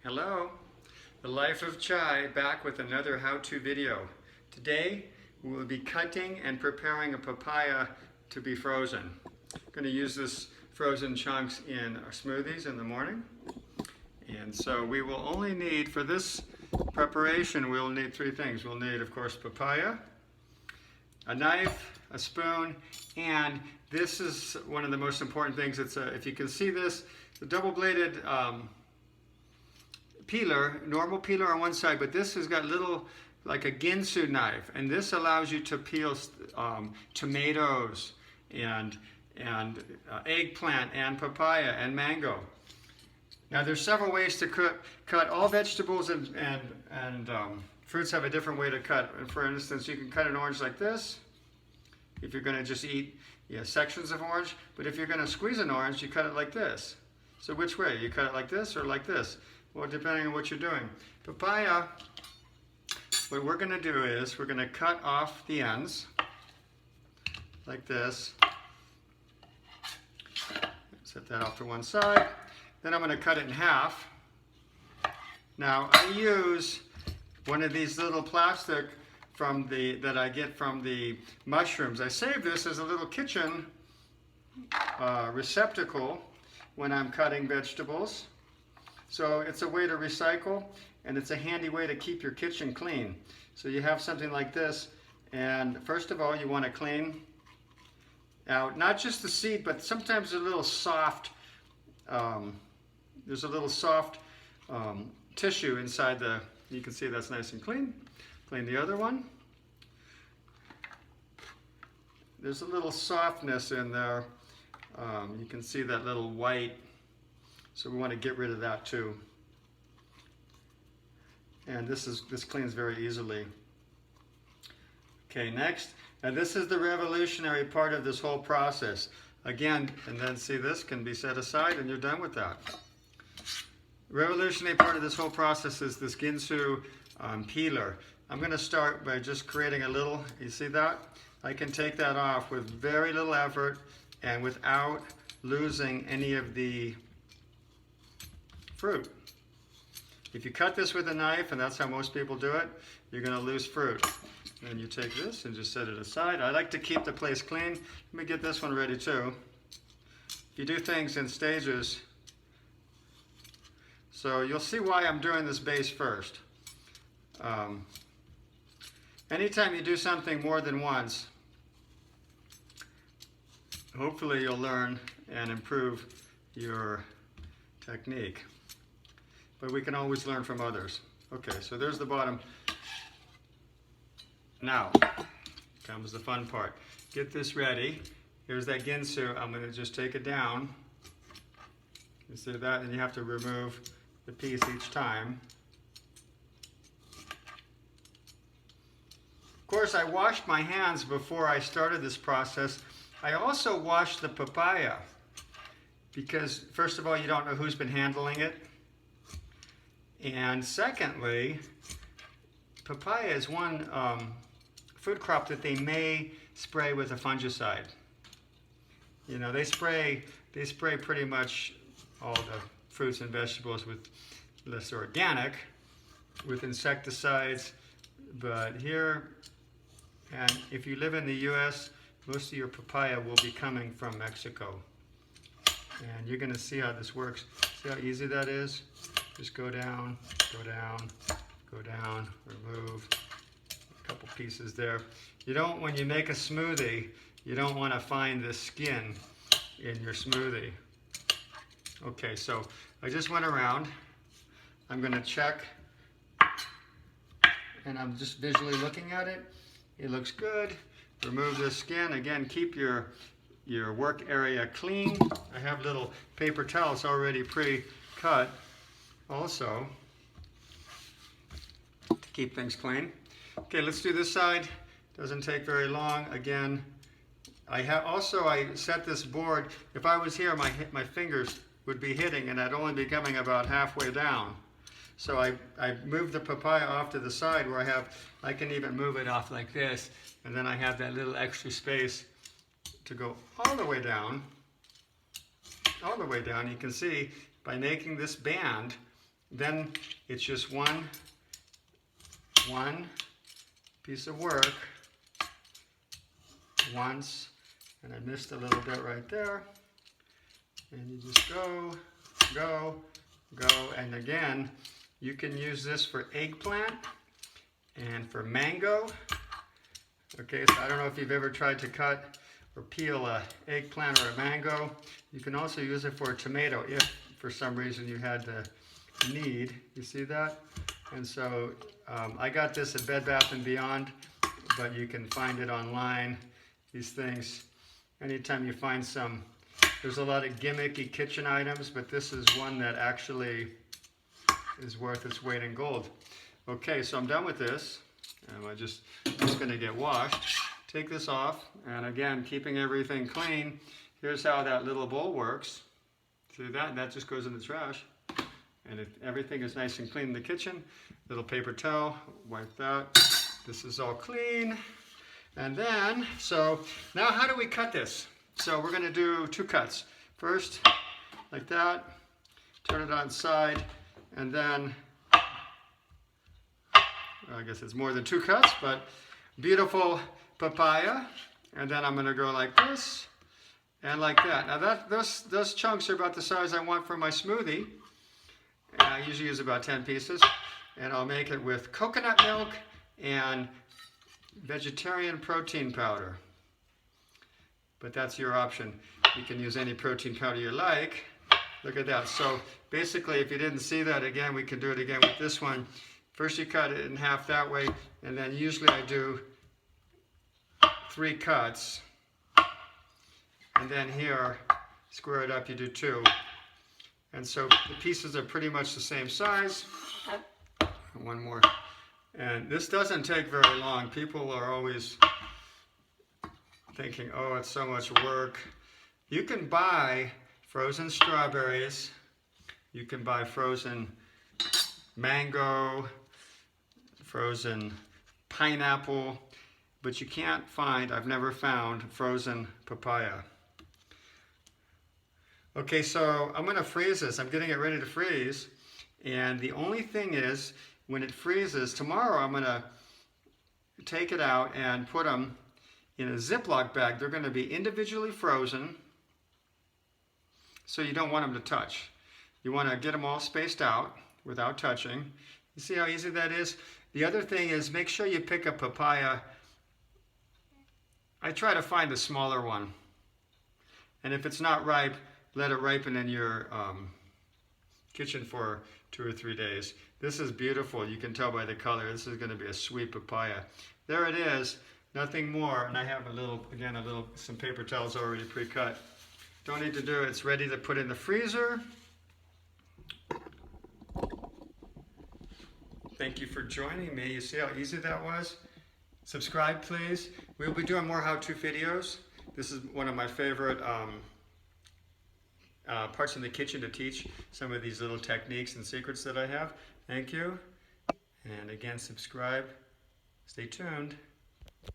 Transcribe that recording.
Hello, The Life of Chai back with another how-to video. Today we will be cutting and preparing a papaya to be frozen. I'm going to use this frozen chunks in our smoothies in the morning. And so we will only need, for this preparation, we'll need three things. We'll need, of course, papaya, a knife, a spoon, and this is one of the most important things. It's if you can see this, the double-bladed peeler, normal peeler on one side, but this has got little, like a ginsu knife, and this allows you to peel tomatoes and eggplant and papaya and mango. Now there's several ways to cut all vegetables and fruits have a different way to cut. And for instance, you can cut an orange like this if you're going to just eat sections of orange, but if you're going to squeeze an orange, you cut it like this. So which way? You cut it like this or like this? Well, depending on what you're doing. Papaya, what we're going to do is we're going to cut off the ends like this. Set that off to one side. Then I'm going to cut it in half. Now I use one of these little plastic that I get from the mushrooms. I save this as a little kitchen receptacle when I'm cutting vegetables. So it's a way to recycle, and it's a handy way to keep your kitchen clean. So you have something like this, and first of all you want to clean out not just the seed, but sometimes a little soft, there's a little soft tissue inside you can see that's nice and clean. Clean the other one. There's a little softness in there. You can see that little white. So we want to get rid of that too. And this cleans very easily. Okay, next. Now this is the revolutionary part of this whole process. Again, and then see, this can be set aside and you're done with that. Revolutionary part of this whole process is this ginsu peeler. I'm going to start by just creating a little, you see that? I can take that off with very little effort and without losing any of the fruit. If you cut this with a knife, and that's how most people do it, you're going to lose fruit. Then you take this and just set it aside. I like to keep the place clean. Let me get this one ready too. You do things in stages. So you'll see why I'm doing this base first. Anytime you do something more than once, hopefully you'll learn and improve your technique. But we can always learn from others. Okay, so there's the bottom. Now comes the fun part. Get this ready. Here's that ginsu. I'm going to just take it down. You see that? And you have to remove the piece each time. Of course, I washed my hands before I started this process. I also washed the papaya because, first of all, you don't know who's been handling it. And secondly, papaya is one food crop that they may spray with a fungicide. You know, they spray pretty much all the fruits and vegetables with less organic, with insecticides. But here, and if you live in the U.S., most of your papaya will be coming from Mexico. And you're going to see how this works. See how easy that is? Just go down, go down, go down, remove a couple pieces there. You don't, when you make a smoothie, you don't want to find the skin in your smoothie. Okay, so I just went around. I'm going to check, and I'm just visually looking at it. It looks good. Remove the skin. Again, keep your work area clean. I have little paper towels already pre-cut also to keep things clean. Okay, let's do this side. Doesn't take very long. Again, I set this board. If I was here, my fingers would be hitting and I'd only be coming about halfway down. So I moved the papaya off to the side where I can even move it off like this, and then I have that little extra space to go all the way down. You can see by making this band, then it's just one piece of work once, and I missed a little bit right there, and you just go, and again, you can use this for eggplant and for mango. Okay, so I don't know if you've ever tried to cut or peel a eggplant or a mango. You can also use it for a tomato if for some reason you had the need. You see that? And so I got this at Bed Bath & Beyond, but you can find it online. These things, anytime you find some, there's a lot of gimmicky kitchen items, but this is one that actually is worth its weight in gold. Okay, so I'm done with this. It's going to get washed. Take this off, and again, keeping everything clean. Here's how that little bowl works. See that? That just goes in the trash. And if everything is nice and clean in the kitchen, little paper towel, wipe that. This is all clean. And then, so now how do we cut this? So we're going to do 2 cuts. First, like that, turn it on side, and then, I guess it's more than 2 cuts, but beautiful papaya. And then I'm going to go like this and like that. Now those chunks are about the size I want for my smoothie. And I usually use about 10 pieces. And I'll make it with coconut milk and vegetarian protein powder. But that's your option. You can use any protein powder you like. Look at that. So basically, if you didn't see that, again, we can do it again with this one. First you cut it in half that way, and then usually I do 3 cuts. And then here, square it up, you do 2. And so the pieces are pretty much the same size. One more. And this doesn't take very long. People are always thinking, oh, it's so much work. You can buy frozen strawberries. You can buy frozen mango, frozen pineapple, but you can't find, I've never found, frozen papaya. Okay, so I'm going to freeze this. I'm getting it ready to freeze. And the only thing is, when it freezes, tomorrow I'm going to take it out and put them in a Ziploc bag. They're going to be individually frozen, so you don't want them to touch. You want to get them all spaced out without touching. You see how easy that is? The other thing is, make sure you pick a papaya. I try to find the smaller one. And if it's not ripe, let it ripen in your kitchen for 2 or 3 days. This is beautiful. You can tell by the color. This is going to be a sweet papaya. There it is. Nothing more. And I have some paper towels already pre-cut. Don't need to do it. It's ready to put in the freezer. Thank you for joining me. You see how easy that was? Subscribe, please. We'll be doing more how-to videos. This is one of my favorite parts in the kitchen, to teach some of these little techniques and secrets that I have. Thank you. And again, subscribe. Stay tuned.